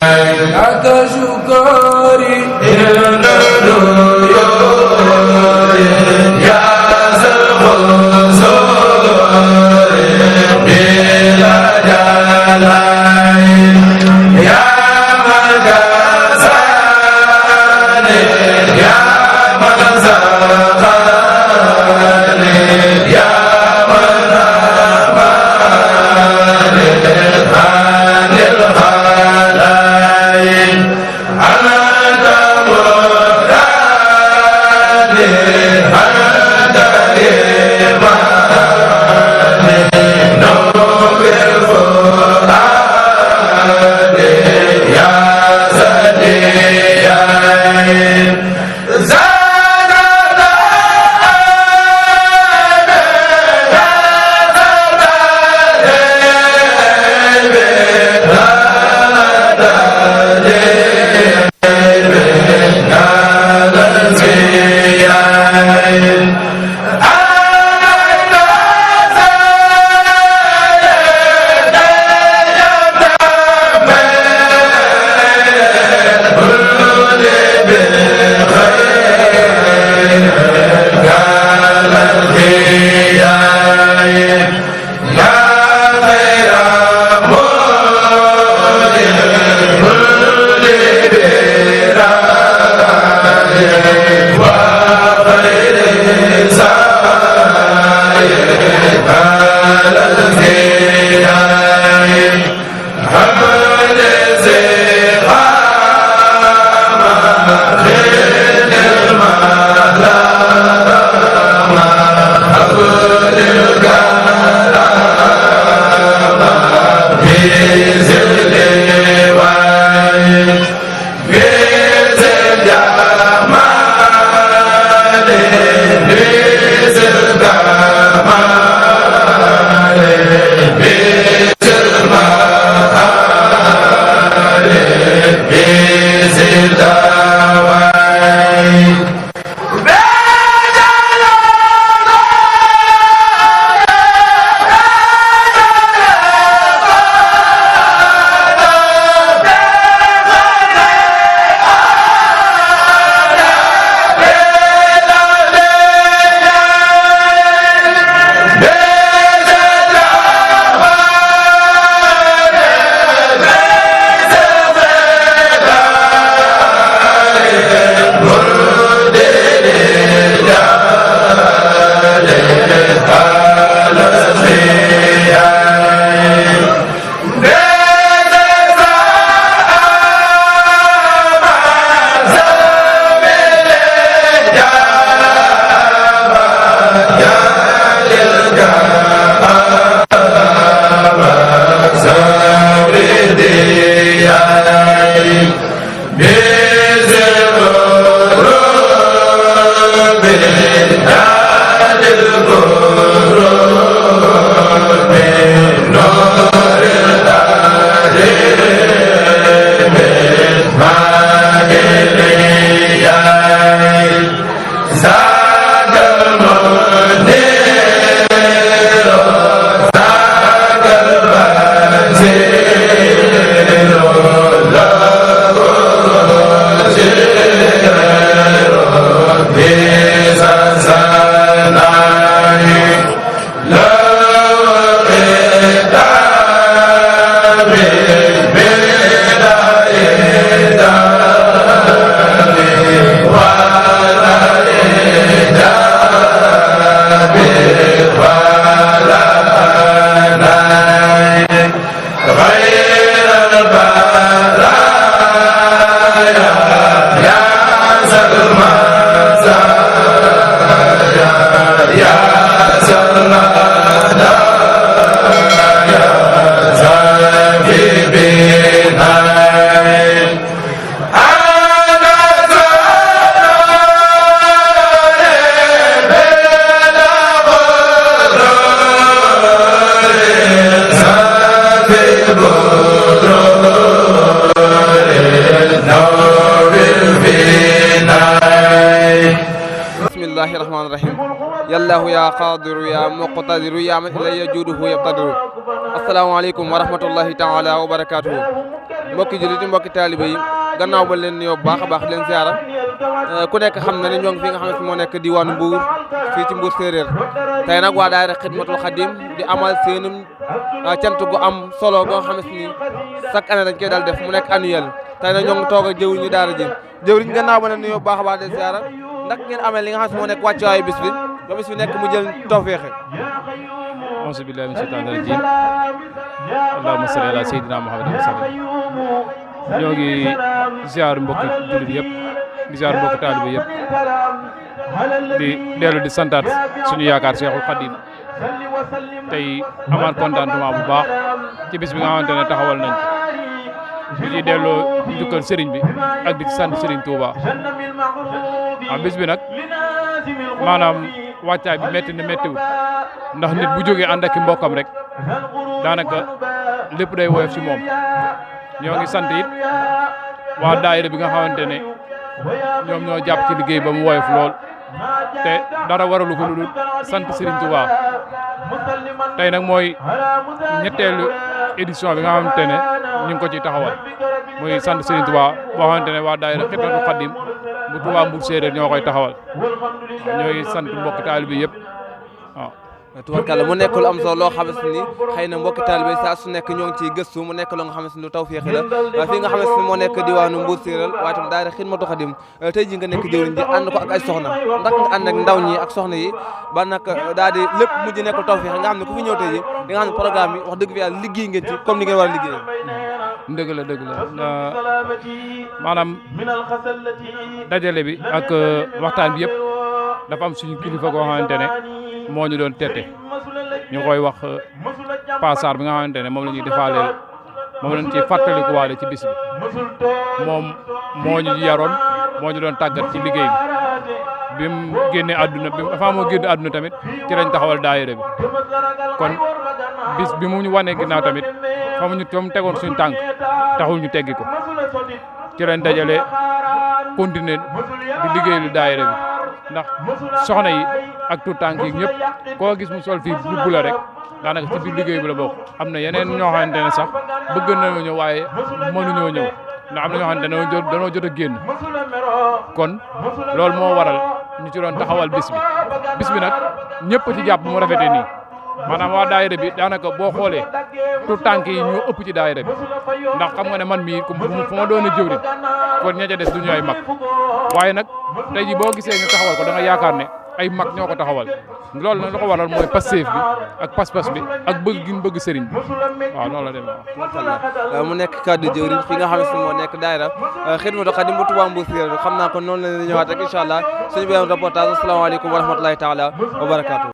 لك شكري يا ذا الحضور بلا جلال يا من كساني يا من سقاني يا من أماني عن الخلائق أنت مرادي أنت إيماني نور الفؤاد يا سديان bismillahi rahmani rahim yallahu ya qadiru ya muqtadiru ya man ilayya juduhu yaqtadiru assalamu aleykum wa rahmatullahi taala wa barakatuhu mbokki jullit yi mbokki taalibe yi gannaaw ba leen nuyoo bu baax a baax leen ziara ku nekk xam na ne ñoo ngi fi nga xam ne moo nekk diwaanu Mbour fii ci Mbour séeréer tey nag waa daayira Xidmatul Xadim di amal seenum cant gu am solo goo xam ne ni chaque année dañ koy dal def mu nekk annuel tey nag ñoo ngi toog a jëwriñ ñu daara ji jëwriñ gannaaw ba leen nuyoo bu baax a baax leen ziara ndax ngeen amee li nga xam ne moo nekk wàccuwaayu bis bi ba bis bi nekk mu jël tawfeexe auzu billaahi mina shaytaani rajiim allahumma salli ala sayyidina Muhammadin wa sallam ñoo ngi ziar mbokki jullit yëpp di ziar mbokki taalibe yëpp di dellu di santaat suñu yaakaar Cheikhul Khadim tey amaat contentement bu baax ci bis bi nga xamante ne taxawal nañ ko di ci delloo jukkal sëriñ bi ak di ci sant sëriñ Touba waaw bis bi nag maanaam wàccaay bi métti na méttiwul ndax nit bu jógee ànd ak i mbokkam rek daanaka lépp day woyof ci moom ñoo ngi sant it waa daayira bi nga xamante ne ñoom ñoo jàpp ci liggéey ba mu woyof lool te dara waralu ko lu dul sant Serigne Touba tey nag mooy ñetteelu édition bi nga xamante ne ñu ngi ko ciy taxawal muy sant Serigne Touba boo xamante ne waa daayira Xidmatul Xadim bu Touba Mbour séeréer ñoo koy taxawal ñooy sant mbokki taalibe bi yëpp waaw. tubarkalla mu nekk lu am solo loo xamante ni xëy na mbokki taalibe saa su nekk ñoo ngi ciy gëstu mu nekk loo nga xamante ni lu tawfeex la fii nga xamante ni moo nekk diwaanu Mbour séeréer waaye tam daayira Xidmatul Xadim tey ji nga nekk jëwriñ ji ànd ko ak ay soxna ndax nga ànd ak ndaw ñi ak soxna yi ba nag daal di lépp mujj nekk lu tawfeex nga xam ne ku fi ñëw tey ji di nga xam ne programme bi wax dëgg fi yàlla liggéey ngeen ci comme ni ngeen war a liggéey dëgg la maanaam dajale bi ak waxtaan bi yëpp dafa am suñu kilifa goo xamante ne moo ñu doon tette ñu koy wax Passar bi nga xamante ne moom la ñuy defaaleel moom lañ ci fàttaliku waale ci bis bi moom moo ñu yaroon moo ñu doon tàggat ci liggéey bi mu génnee àdduna bi avant moo génne àdduna tamit ci lañ taxawal daayira bi kon bis bi mu ñu wanee ginnaaw tamit fa mu tegoon suñu tànk taxul ñu teggi ko ci lañ dajale continuer di liggéeylu daayira bi ndax soxna yi ak tout tànk yi ñëpp koo gis mu sol fii bu la rek daanaka ci biir liggéey bi la bokk am na yeneen ñoo xamante ne sax bëgg nañoo ñëw waaye mënuñoo ñëw ndax am na ñoo xamante ne danoo jot a génn kon loolu moo waral ñu ci doon taxawal bis bi nag ñëpp ci jàpp mu rafetee nii maanaam waa daayira bi daanaka boo xoolee tout tànk yi ñoo ëpp ci daayira bi ndax xam nga ne man mii fu ma doon a jëwriñ kon ña ca des du ñu ay mag waaye nag tey ji boo gisee ñu taxawal ko da nga yaakaar ne ay mag ñoo ko taxawal loolu nag lu ko waral mooy passeef bi ak pas-pas bi ak bëgg gi ñu bëgg sëriñ bi waaw noonu la demee waaw mu nekk kaddu jëwriñ fi nga xam ne moo nekk daayira Xidmatul Xadim bu Touba Mbour séeréer xam naa ko noonu la ñëwaat rek incha allah suñu beneen reportage asalaamaaleykum wa rahmatulahi taala wa barakaatu